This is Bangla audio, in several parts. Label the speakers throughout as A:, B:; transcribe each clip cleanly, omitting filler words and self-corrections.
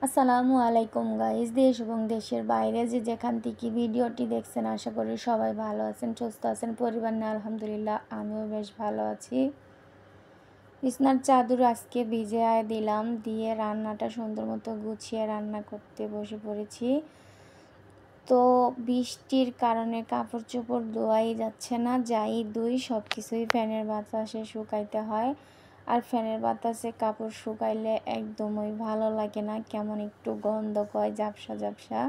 A: আসসালামু আলাইকুম গাইস, দেশ এবং দেশের বাইরে যে যেখান থেকে ভিডিওটি দেখছেন আশা করি সবাই ভালো আছেন, সুস্থ আছেন। পরিবার নিয়ে আলহামদুলিল্লাহ আমিও বেশ ভালো আছি। বিছনার চাদর আজকে ভিজিয়ে দিলাম, দিয়ে রান্নাটা সুন্দর মতো গুছিয়ে রান্না করতে বসে পড়েছি। তো বৃষ্টির কারণে কাপড় চোপড় ধোয়াই যাচ্ছে না, যাই ধুই সব কিছুই ফ্যানের বাতাসে শুকাইতে হয়। আর ফ্যানের বাতাসে কাপড় শুকাইলে একদমই ভালো লাগে না, কেমন একটু গন্ধ কয়, ঝাপসা ঝাপসা।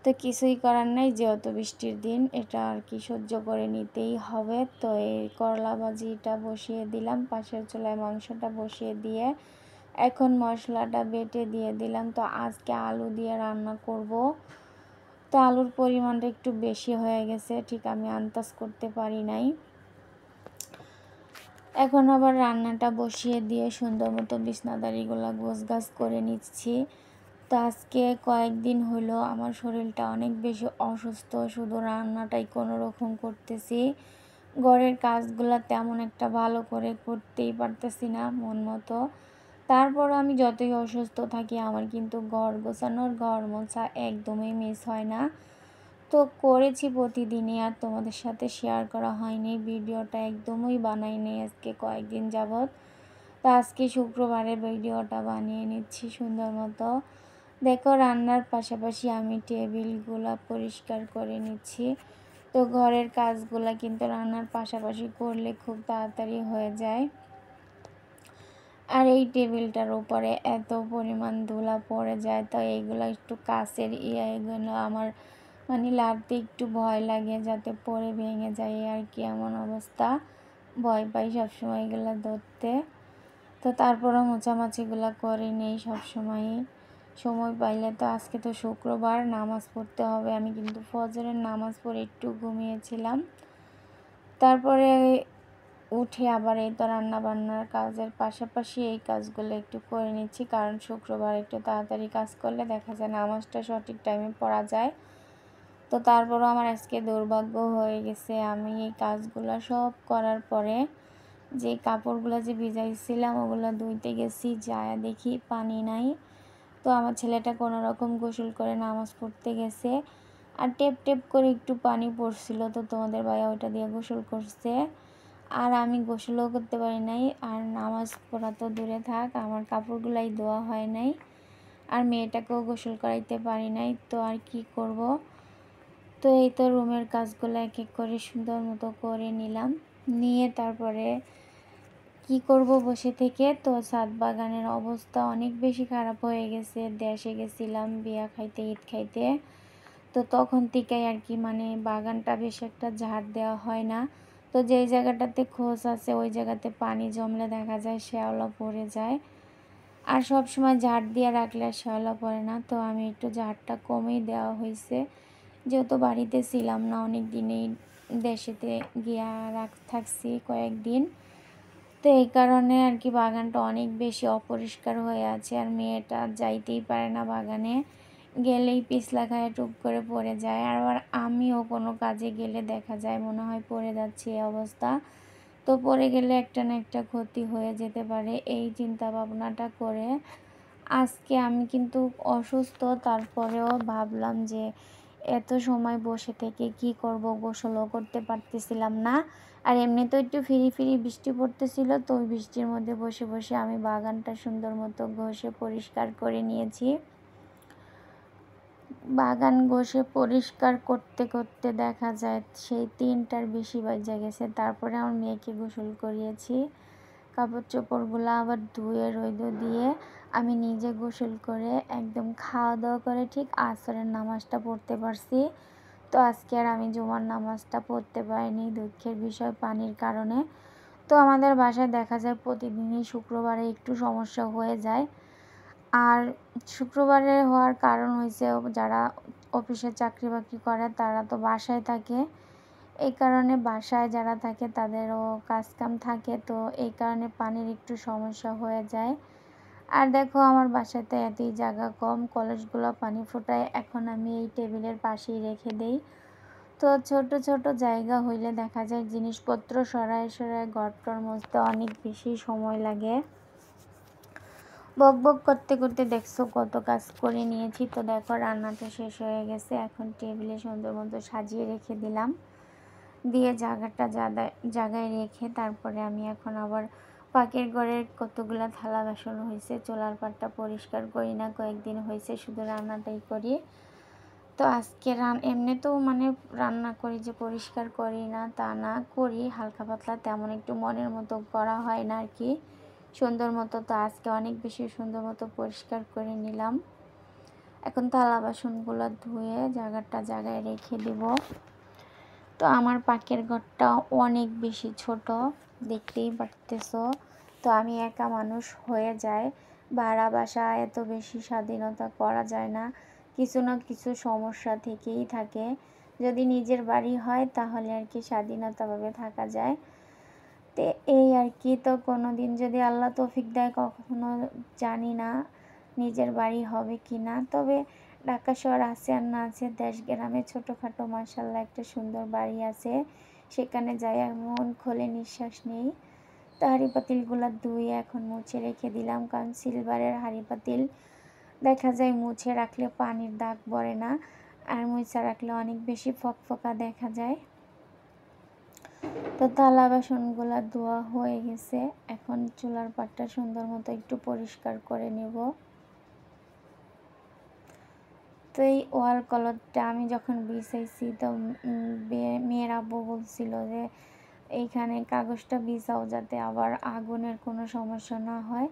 A: তো কিছুই করার নাই, যেহেতু বৃষ্টির দিন এটা আর কি সহ্য করে নিতেই হবে। তো এই করলা ভাজিটা বসিয়ে দিলাম, পাশের চুলায় মাংসটা বসিয়ে দিয়ে এখন মশলাটা বেটে দিয়ে দিলাম। তো আজকে আলু দিয়ে রান্না করব। তো আলুর পরিমাণটা একটু বেশি হয়ে গেছে, ঠিক আমি আন্দাজ করতে পারি নাই। এখন আবার রান্নাটা বসিয়ে দিয়ে সুন্দর মতো বিছনাদারিগুলো গোছগাছ করে নিচ্ছি। তো আজকে কয়েকদিন হলো আমার শরীরটা অনেক বেশি অসুস্থ, শুধু রান্নাটাই কোনো রকম করতেছি। ঘরের কাজগুলো তেমন একটা ভালো করে করতেই পারতেছি না মন মতো। তারপর আমি যতই অসুস্থ থাকি আমার কিন্তু ঘর গোছানোর, ঘর মোছা একদমই মিস হয় না। তো করেছি প্রতিদিনই, আর তোমাদের সাথে শেয়ার করা হয়নি, ভিডিওটা একদমই বানাইনি আজকে কয়েকদিন যাবৎ। তো আজকে শুক্রবারে ভিডিওটা বানিয়ে নিচ্ছি সুন্দর মতো। দেখো রান্নার পাশাপাশি আমি টেবিলগুলো পরিষ্কার করে নিচ্ছি। তো ঘরের কাজগুলো কিন্তু রান্নার পাশাপাশি করলে খুব তাড়াতাড়ি হয়ে যায়। আর এই টেবিলটার উপরে এত পরিমাণ ধুলা পড়ে যায়, তো এইগুলো একটু কাচের এগুলো আমার মানে লাড়তে একটু ভয় লাগে, যাতে পড়ে ভেঙে যায় আর কি, এমন অবস্থা। ভয় পাই সবসময় এগুলো ধরতে। তো তারপরও মোছামাছিগুলো করে নেই সবসময়ই সময় পাইলে। তো আজকে তো শুক্রবার, নামাজ পড়তে হবে। আমি কিন্তু ফজরের নামাজ পড়ে একটু ঘুমিয়েছিলাম, তারপরে উঠে আবার এই তো রান্নাবান্নার কাজের পাশাপাশি এই কাজগুলো একটু করে নিচ্ছি, কারণ শুক্রবার একটু তাড়াতাড়ি কাজ করলে দেখা যায় নামাজটা সঠিক টাইমে পড়া যায়। তো তারপরও আমার আজকে দুর্ভাগ্য হয়ে গেছে, আমি এই কাজগুলো সব করার পরে যে কাপড়গুলো যে ভিজাইছিলাম ওগুলো ধুইতে গেছি, যায় দেখি পানি নাই। তো আমার ছেলেটা কোনো রকম গোসল করে নামাজ পড়তে গেছে, আর টেপ টেপ করে একটু পানি পড়ছিল, তো তোমাদের ভাইয়া ওইটা দিয়ে গোসল করছে। আর আমি গোসলও করতে পারি নাই, আর নামাজ পড়া তো দূরে থাক, আমার কাপড়গুলাই ধোয়া হয় নাই, আর মেয়েটাকেও গোসল করাইতে পারি নাই। তো আর কি করব। তো এই তো রুমের কাজগুলো এক এক করে সুন্দর মতো করে নিলাম, নিয়ে তারপরে কি করব বসে থেকে। তো ছাদ বাগানের অবস্থা অনেক বেশি খারাপ হয়ে গেছে, দেশে গেছিলাম বিয়া খাইতে, ঈদ খাইতে। তো তখন থেকেই আর কি মানে বাগানটা বেশ একটা ঝাড় দেওয়া হয় না। তো যেই জায়গাটাতে খোঁজ আছে ওই জায়গাতে পানি জমলে দেখা যায় শ্যাওলা পড়ে যায়, আর সব সময় ঝাড় দিয়ে রাখলে শ্যাওলা পড়ে না। তো আমি একটু ঝাড়টা কমেই দেওয়া হয়েছে, যেহেতু বাড়িতে ছিলাম না অনেক দিনেই, দেশেতে গিয়া থাকছি কয়েকদিন। তো এই কারণে আর কি বাগানটা অনেক বেশি অপরিষ্কার হয়ে আছে, আর মেয়েটা যাইতেই পারে না বাগানে, গেলেই পিছলা খায় টুপ করে পড়ে যায়। আর আমিও কোনো কাজে গেলে দেখা যায় মনে হয় পড়ে যাচ্ছে এই অবস্থা। তো পড়ে গেলে একটা না একটা ক্ষতি হয়ে যেতে পারে, এই চিন্তা ভাবনাটা করে আজকে আমি কিন্তু অসুস্থ, তারপরেও ভাবলাম যে এত সময় বসে থেকে কি করব, গোসলও করতে পারতেছিলাম না। আর এমনি তো একটু ফিরি ফিরি বৃষ্টি পড়তেছিল, তো ওই বৃষ্টির মধ্যে বসে বসে আমি বাগানটা সুন্দর মতো ঘষে পরিষ্কার করে নিয়েছি। বাগান ঘষে পরিষ্কার করতে করতে দেখা যায় সেই 3টার বেশি বাজে গেছে। তারপরে আমার মেয়েকে গোসল করিয়েছি, কাপড় চোপড়গুলো আবার ধুয়ে রোদে দিয়ে আমি নিজে গোসল করে একদম খাওয়া দাওয়া করে ঠিক আসরের নামাজটা পড়তে পারছি। তো আজকে আর আমি জুমার নামাজটা পড়তে পারিনি, দুঃখের বিষয় পানির কারণে। তো আমাদের বাসায় দেখা যায় প্রতিদিনই শুক্রবারে একটু সমস্যা হয়ে যায়। আর শুক্রবারে হওয়ার কারণ হয়েছে যারা অফিসে চাকরি বাকরি করে তারা তো বাসায় থাকে, এই কারণে বাসায় যারা থাকে তাদেরও কাজকাম থাকে, তো এই কারণে পানির একটু সমস্যা হয়ে যায়। আর দেখো আমার বাসাতে এতই জায়গা কম, কলসগুলো পানি ফোটায় এখন আমি এই টেবিলের পাশেই রেখে দেই। তো ছোট ছোট জায়গা হইলে দেখা যায় জিনিসপত্র সরায় সরায় ঘরটর মুছতে অনেক বেশি সময় লাগে। বক বক করতে করতে দেখছো কত কাজ করে নিয়েছি। তো দেখো রান্নাটা শেষ হয়ে গেছে, এখন টেবিলে সুন্দর মতো সাজিয়ে রেখে দিলাম। দিয়ে জায়গায় রেখে তারপরে আমি এখন আবার পাকের ঘরের কতগুলা থালা বাসন হয়েছে, চুলার পাটটা পরিষ্কার করি না, কয়েকদিন হয়েছে শুধু রান্নাটাই করি। তো আজকে এমনি তো মানে রান্না করি যে পরিষ্কার করি না তা না, করি হালকা পাতলা, তেমন একটু মনের মতো করা হয় না আর কি সুন্দর মতো। তো আজকে অনেক বেশি সুন্দর মতো পরিষ্কার করে নিলাম। এখন থালা বাসনগুলো ধুয়ে জায়গায় রেখে দিব। তো আমার পাকের ঘরটা অনেক বেশি ছোট, দেখতেই পারতেছো। তো আমি একা মানুষ হয়ে যায়, ভাড়া বাসা এত বেশি স্বাধীনতা করা যায় না, কিছু না কিছু সমস্যা থেকেই থাকে। যদি নিজের বাড়ি হয় তাহলে আর কি স্বাধীনতাভাবে থাকা যায়। তো এই আর কি। তো কোনো দিন যদি আল্লাহ তৌফিক দেয়, কখনো জানি না নিজের বাড়ি হবে কি না। তবে ঢাকা শহর আছে আর না আছে, দেশ গ্রামে ছোটোখাটো মাশাআল্লাহ একটা সুন্দর বাড়ি আছে, সেখানে যাই মন খোলে নিঃশ্বাস নেই। তো হাঁড়ি পাতিলগুলো ধুয়ে এখন মুছে রেখে দিলাম, কারণ সিলভারের হাঁড়ি পাতিল দেখা যায় মুছে রাখলে পানির দাগ পড়ে না, আর মুছে রাখলে অনেক বেশি ফকফকা দেখা যায়। তো থালা বাসনগুলো ধোয়া হয়ে গেছে, এখন চুলার পাটটা সুন্দর মতো একটু পরিষ্কার করে নেব। তো এই ওয়াল কলরটা আমি যখন বিছাইছি, তো মেয়ের আব্বু বলছিল যে এইখানে কাগজটা বিছাও যাতে আবার আগুনের কোনো সমস্যা না হয়।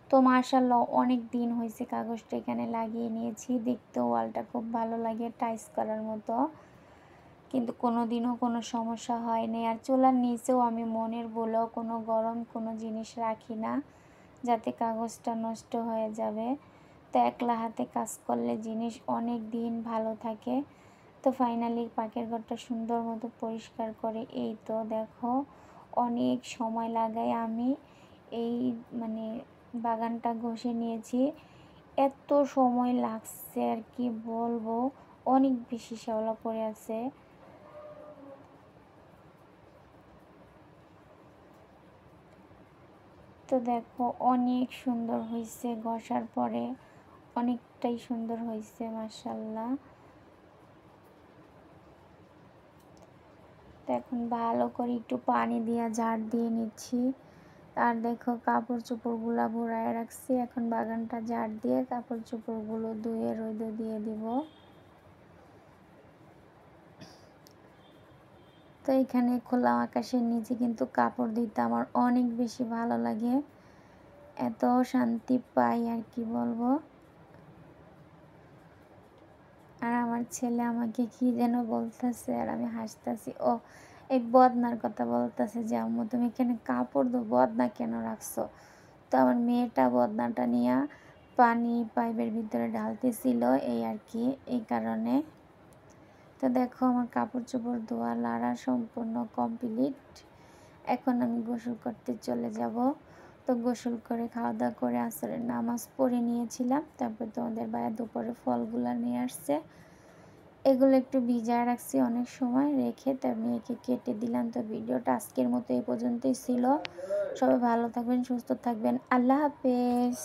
A: তো মাশাআল্লাহ অনেক দিন হয়েছে কাগজটা এখানে লাগিয়ে নিয়েছি, দেখতে ওয়ালটা খুব ভালো লাগে, টাইস করার মতো, কিন্তু কোনো দিনও কোনো সমস্যা হয়নি। আর চুলার নিচেও আমি মনের বলেও কোনো গরম কোনো জিনিস রাখি না, যাতে কাগজটা নষ্ট হয়ে যাবে। তো একলা হাতে কাজ করলে জিনিস অনেক দিন ভালো থাকে। তো ফাইনালি পাকের ঘরটা সুন্দর মতো পরিষ্কার করে এই তো দেখো অনেক সময় লাগাই আমি এই মানে বাগানটা ঘষে নিয়েছি, এত সময় লাগছে আর কি বলবো, অনেক বেশি শ্যাওলা পড়ে আছে। তো দেখো অনেক সুন্দর হয়েছে, ঘষার পরে অনেকটাই সুন্দর হয়েছে মাশাআল্লাহ। তো এখন ভালো করে একটু পানি দিয়ে ঝাড় দিয়ে নিচ্ছি। আর দেখো কাপড় চোপড়গুলো ভরায় রাখছি, এখন বাগানটা ঝাড় দিয়ে কাপড় চোপড়গুলো ধুয়ে রোদে দিয়ে দিব। তো এখানে খোলা আকাশের নিচে কিন্তু কাপড় দিতে আমার অনেক বেশি ভালো লাগে, এত শান্তি পাই আর কি বলবো। আর আমার ছেলে আমাকে কি যেন বলতেছে আর আমি হাসতেছি, ও এই বদনার কথা বলতেছে যে আম্মু তুমি এখানে কাপড় দো, বদনা কেন রাখছো। তো আমার মেয়েটা বদনাটা নিয়ে পানি পাইপের ভিতরে ঢালতেছিল এই আর কি, এই কারণে। তো দেখো আমার কাপড় চোপড় ধোয়া লাড়া সম্পূর্ণ কমপ্লিট, এখন আমি গোসল করতে চলে যাব। তো গোসল করে খাওয়া দাওয়া করে আসরের নামাজ পড়ে নিয়েছিলাম, তারপর তোমাদের ভাইয়া দুপুরে ফলগুলো নিয়ে আসছে, এগুলো একটু ভিজায় রাখছি অনেক সময় রেখে, তার মেয়েকে কেটে দিলাম। তো ভিডিওটা আজকের মতো এই পর্যন্তই ছিল, সবাই ভালো থাকবেন, সুস্থ থাকবেন, আল্লাহ হাফেজ।